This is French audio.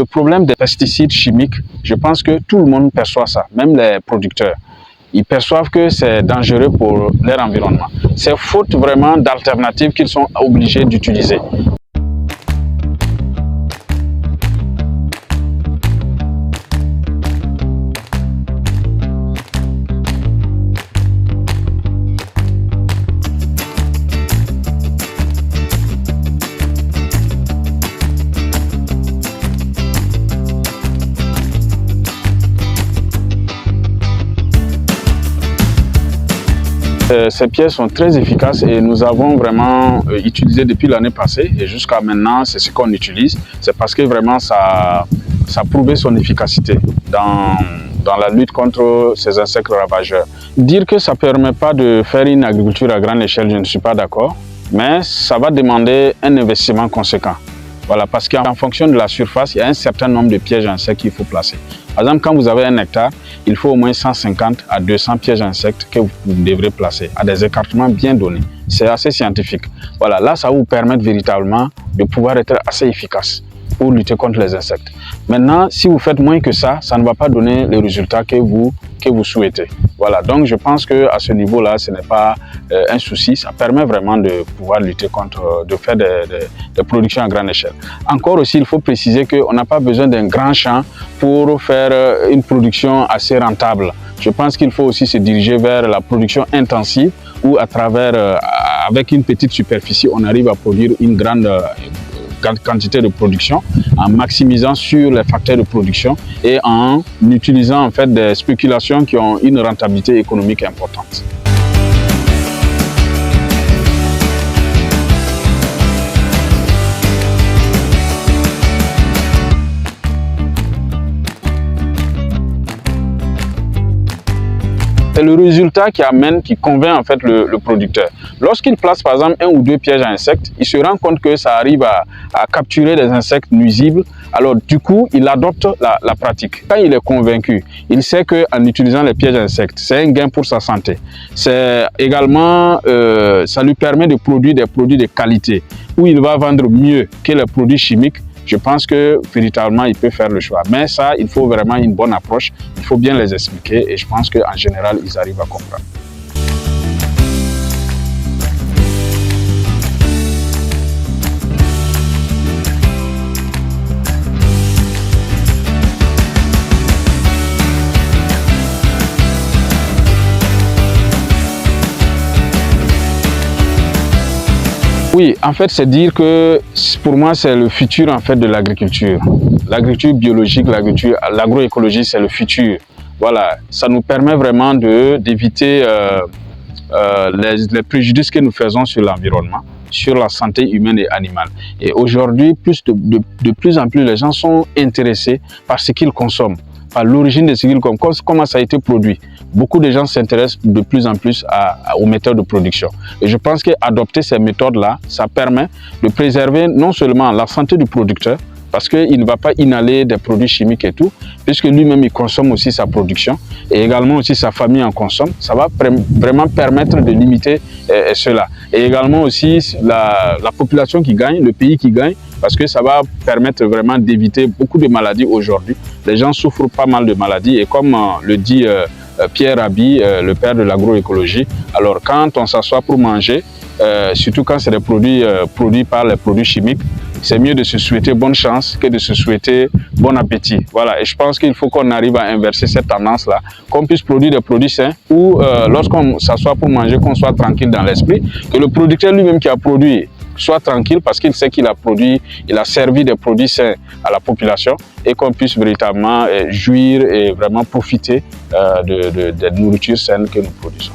Le problème des pesticides chimiques, je pense que tout le monde perçoit ça, même les producteurs. Ils perçoivent que c'est dangereux pour leur environnement. C'est faute vraiment d'alternatives qu'ils sont obligés d'utiliser. Ces pièces sont très efficaces et nous avons vraiment utilisé depuis l'année passée et jusqu'à maintenant, c'est ce qu'on utilise. C'est parce que vraiment ça a prouvé son efficacité dans la lutte contre ces insectes ravageurs. Dire que ça ne permet pas de faire une agriculture à grande échelle, je ne suis pas d'accord, mais ça va demander un investissement conséquent. Voilà, parce qu'en fonction de la surface, il y a un certain nombre de pièges à insectes qu'il faut placer. Par exemple, quand vous avez 1 hectare, il faut au moins 150 à 200 pièges à insectes que vous devrez placer à des écartements bien donnés. C'est assez scientifique. Voilà, là, ça va vous permettre véritablement de pouvoir être assez efficace pour lutter contre les insectes. Maintenant, si vous faites moins que ça ne va pas donner les résultats que vous souhaitez. Voilà, donc je pense qu'à ce niveau-là, ce n'est pas un souci. Ça permet vraiment de pouvoir lutter contre, de faire des productions à grande échelle. Encore aussi, il faut préciser qu'on n'a pas besoin d'un grand champ pour faire une production assez rentable. Je pense qu'il faut aussi se diriger vers la production intensive où à travers, avec une petite superficie, on arrive à produire une grande quantité de production en maximisant sur les facteurs de production et en utilisant en fait des spéculations qui ont une rentabilité économique importante. C'est le résultat qui convainc en fait le producteur. Lorsqu'il place par exemple 1 ou 2 pièges à insectes, il se rend compte que ça arrive à capturer des insectes nuisibles. Alors du coup, il adopte la pratique. Quand il est convaincu, il sait qu'en utilisant les pièges à insectes, c'est un gain pour sa santé. C'est également, ça lui permet de produire des produits de qualité où il va vendre mieux que les produits chimiques. Je pense que véritablement, il peut faire le choix. Mais ça, il faut vraiment une bonne approche. Il faut bien les expliquer et je pense qu'en général, ils arrivent à comprendre. Oui, en fait, c'est dire que pour moi, c'est le futur en fait de l'agriculture. L'agriculture biologique, l'agroécologie, c'est le futur. Voilà, ça nous permet vraiment d'éviter les préjudices que nous faisons sur l'environnement, sur la santé humaine et animale. Et aujourd'hui, de plus en plus, les gens sont intéressés par ce qu'ils consomment, par l'origine de ce qu'ils consomment, comment ça a été produit. Beaucoup de gens s'intéressent de plus en plus aux méthodes de production. Et je pense qu'adopter ces méthodes-là, ça permet de préserver non seulement la santé du producteur, parce qu'il ne va pas inhaler des produits chimiques et tout, puisque lui-même il consomme aussi sa production, et également aussi sa famille en consomme. Ça va vraiment permettre de limiter cela. Et également aussi la population qui gagne, le pays qui gagne, parce que ça va permettre vraiment d'éviter beaucoup de maladies aujourd'hui. Les gens souffrent pas mal de maladies, et comme le dit Pierre Rabhi, le père de l'agroécologie, alors quand on s'assoit pour manger, surtout quand c'est des produits produits par les produits chimiques, c'est mieux de se souhaiter bonne chance que de se souhaiter bon appétit. Voilà, et je pense qu'il faut qu'on arrive à inverser cette tendance-là, qu'on puisse produire des produits sains ou lorsqu'on s'assoit pour manger, qu'on soit tranquille dans l'esprit, que le producteur lui-même qui a produit soit tranquille parce qu'il sait qu'il a produit, il a servi des produits sains à la population et qu'on puisse véritablement jouir et vraiment profiter des nourritures saines que nous produisons.